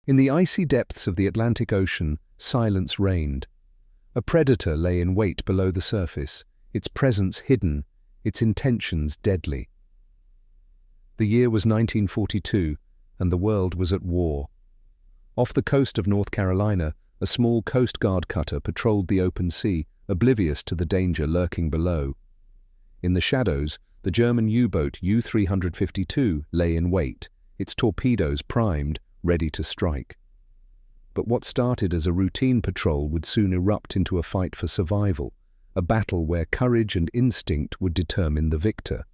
In the icy depths of the Atlantic Ocean, silence reigned. A predator lay in wait below the surface, its presence hidden, its intentions deadly. The year was 1942, and the world was at war. Off the coast of North Carolina, a small Coast Guard cutter patrolled the open sea, oblivious to the danger lurking below. In the shadows, the German U-boat U-352 lay in wait, its torpedoes primed, ready to strike. But what started as a routine patrol would soon erupt into a fight for survival, a battle where courage and instinct would determine the victor.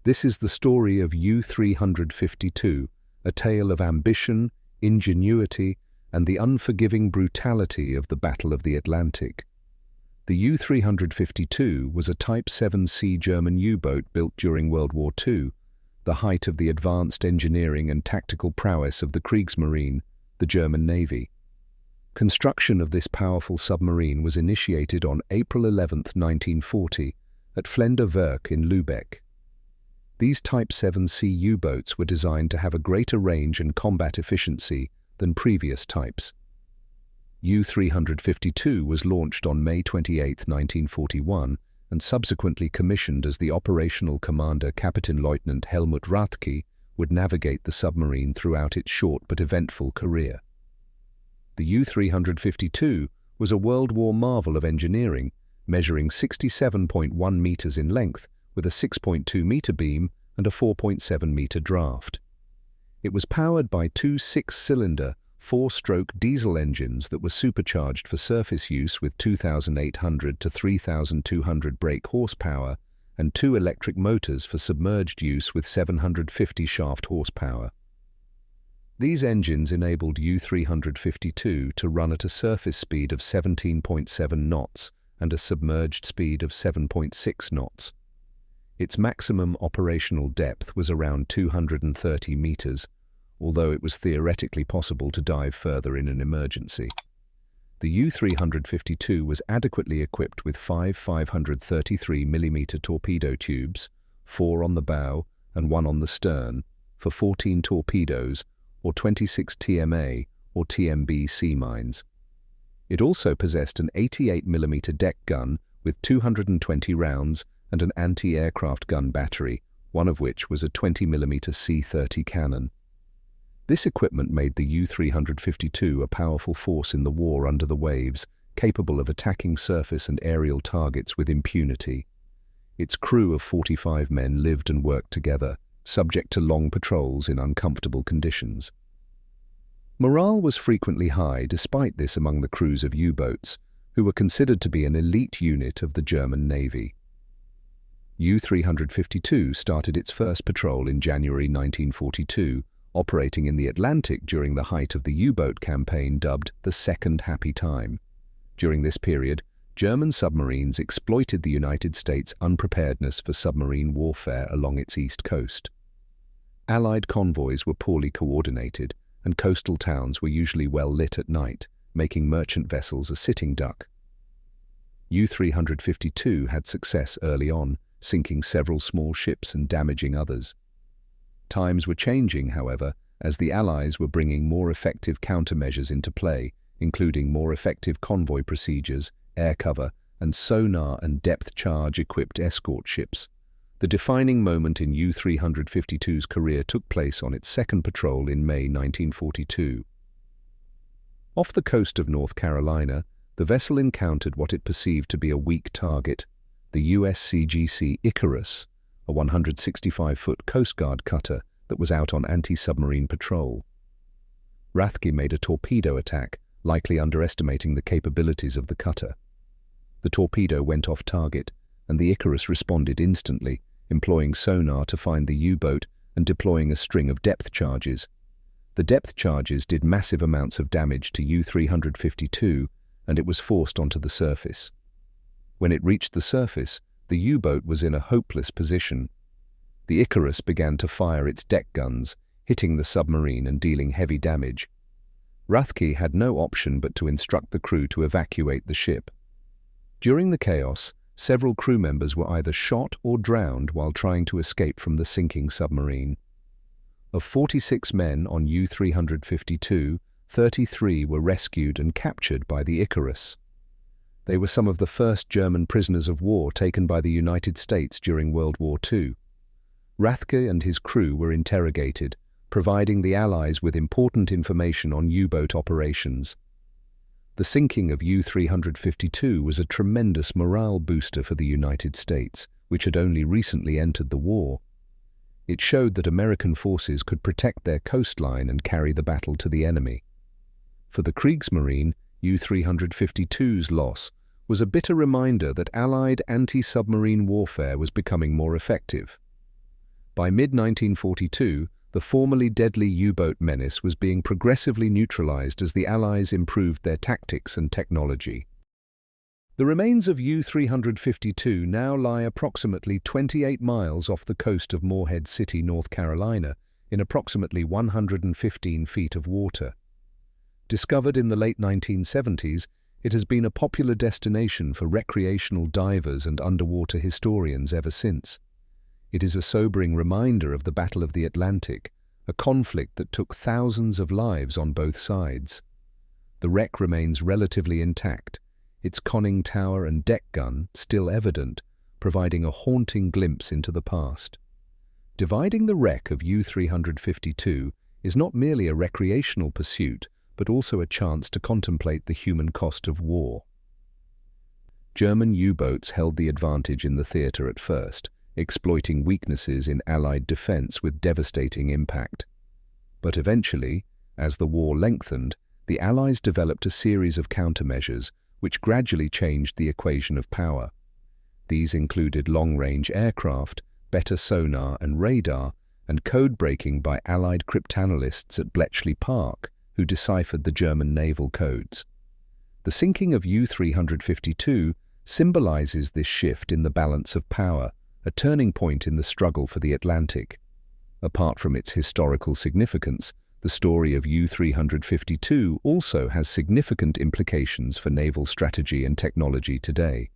This is the story of U-352, a tale of ambition, ingenuity, and the unforgiving brutality of the Battle of the Atlantic. The U-352 was a Type VIIc German U-boat built during World War II, the height of the advanced engineering and tactical prowess of the Kriegsmarine, the German Navy. Construction of this powerful submarine was initiated on April 11, 1940, at Flender-Werk in Lübeck. These Type VIIc U-boats were designed to have a greater range and combat efficiency than previous types. U-352 was launched on May 28, 1941, and subsequently commissioned as the operational commander. Kapitänleutnant Helmut Rathke would navigate the submarine throughout its short but eventful career. The U-352 was a World War marvel of engineering, measuring 67.1 meters in length with a 6.2-meter beam and a 4.7-meter draft. It was powered by two 6-cylinder, 4-stroke diesel engines that were supercharged for surface use with 2,800 to 3,200 brake horsepower and two electric motors for submerged use with 750 shaft horsepower. These engines enabled U-352 to run at a surface speed of 17.7 knots and a submerged speed of 7.6 knots. Its maximum operational depth was around 230 meters, although it was theoretically possible to dive further in an emergency. The U-352 was adequately equipped with 5 533mm torpedo tubes, 4 on the bow and 1 on the stern, for 14 torpedoes or 26 TMA or TMB sea mines. It also possessed an 88mm deck gun with 220 rounds and an anti-aircraft gun battery, one of which was a 20mm C-30 cannon. This equipment made the U-352 a powerful force in the war under the waves, capable of attacking surface and aerial targets with impunity. Its crew of 45 men lived and worked together, subject to long patrols in uncomfortable conditions. Morale was frequently high despite this among the crews of U-boats, who were considered to be an elite unit of the German Navy. U-352 started its first patrol in January 1942, operating in the Atlantic during the height of the U-boat campaign dubbed the Second Happy Time. During this period, German submarines exploited the United States' unpreparedness for submarine warfare along its east coast. Allied convoys were poorly coordinated, and coastal towns were usually well lit at night, making merchant vessels a sitting duck. U-352 had success early on, sinking several small ships and damaging others. Times were changing, however, as the Allies were bringing more effective countermeasures into play, including more effective convoy procedures, air cover, and sonar and depth charge-equipped escort ships. The defining moment in U-352's career took place on its second patrol in May 1942. Off the coast of North Carolina, the vessel encountered what it perceived to be a weak target, the USCGC Icarus, a 165-foot Coast Guard cutter that was out on anti-submarine patrol. Rathke made a torpedo attack, likely underestimating the capabilities of the cutter. The torpedo went off target, and the Icarus responded instantly, employing sonar to find the U-boat and deploying a string of depth charges. The depth charges did massive amounts of damage to U-352, and it was forced onto the surface. When it reached the surface, the U-boat was in a hopeless position. The Icarus began to fire its deck guns, hitting the submarine and dealing heavy damage. Rathke had no option but to instruct the crew to evacuate the ship. During the chaos, several crew members were either shot or drowned while trying to escape from the sinking submarine. Of 46 men on U-352, 33 were rescued and captured by the Icarus. They were some of the first German prisoners of war taken by the United States during World War II. Rathke and his crew were interrogated, providing the Allies with important information on U-boat operations. The sinking of U-352 was a tremendous morale booster for the United States, which had only recently entered the war. It showed that American forces could protect their coastline and carry the battle to the enemy. For the Kriegsmarine, U-352's loss was a bitter reminder that Allied anti-submarine warfare was becoming more effective. By mid-1942, the formerly deadly U-boat menace was being progressively neutralized as the Allies improved their tactics and technology. The remains of U-352 now lie approximately 28 miles off the coast of Morehead City, North Carolina, in approximately 115 feet of water. Discovered in the late 1970s, it has been a popular destination for recreational divers and underwater historians ever since. It is a sobering reminder of the Battle of the Atlantic, a conflict that took thousands of lives on both sides. The wreck remains relatively intact, its conning tower and deck gun still evident, providing a haunting glimpse into the past. Dividing the wreck of U-352 is not merely a recreational pursuit, but also a chance to contemplate the human cost of war. German U-boats held the advantage in the theater at first, exploiting weaknesses in Allied defense with devastating impact. But eventually, as the war lengthened, the Allies developed a series of countermeasures which gradually changed the equation of power. These included long-range aircraft, better sonar and radar, and code-breaking by Allied cryptanalysts at Bletchley Park, who deciphered the German naval codes. The sinking of U-352 symbolizes this shift in the balance of power, a turning point in the struggle for the Atlantic. Apart from its historical significance, the story of U-352 also has significant implications for naval strategy and technology today.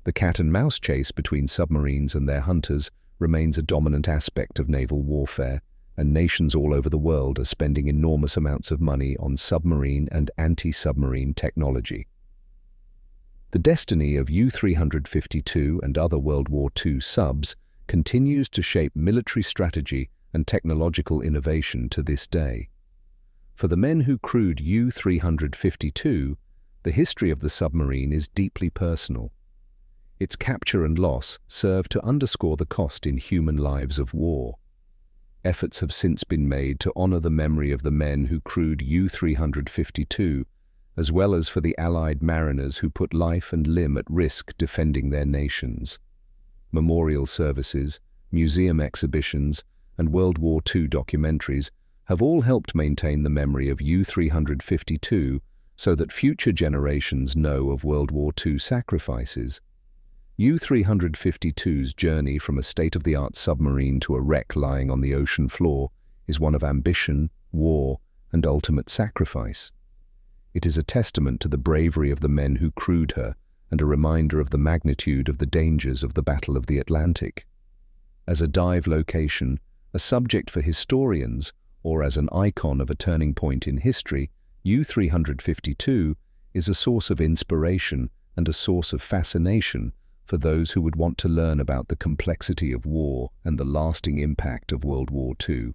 The cat-and-mouse chase between submarines and their hunters remains a dominant aspect of naval warfare, and nations all over the world are spending enormous amounts of money on submarine and anti-submarine technology. The destiny of U-352 and other World War II subs continues to shape military strategy and technological innovation to this day. For the men who crewed U-352, the history of the submarine is deeply personal. Its capture and loss serve to underscore the cost in human lives of war. Efforts have since been made to honor the memory of the men who crewed U-352, as well as for the Allied mariners who put life and limb at risk defending their nations. Memorial services, museum exhibitions, and World War II documentaries have all helped maintain the memory of U-352 so that future generations know of World War II sacrifices. U-352's journey from a state-of-the-art submarine to a wreck lying on the ocean floor is one of ambition, war, and ultimate sacrifice. It is a testament to the bravery of the men who crewed her and a reminder of the magnitude of the dangers of the Battle of the Atlantic. As a dive location, a subject for historians, or as an icon of a turning point in history, U-352 is a source of inspiration and a source of fascination for those who would want to learn about the complexity of war and the lasting impact of World War II.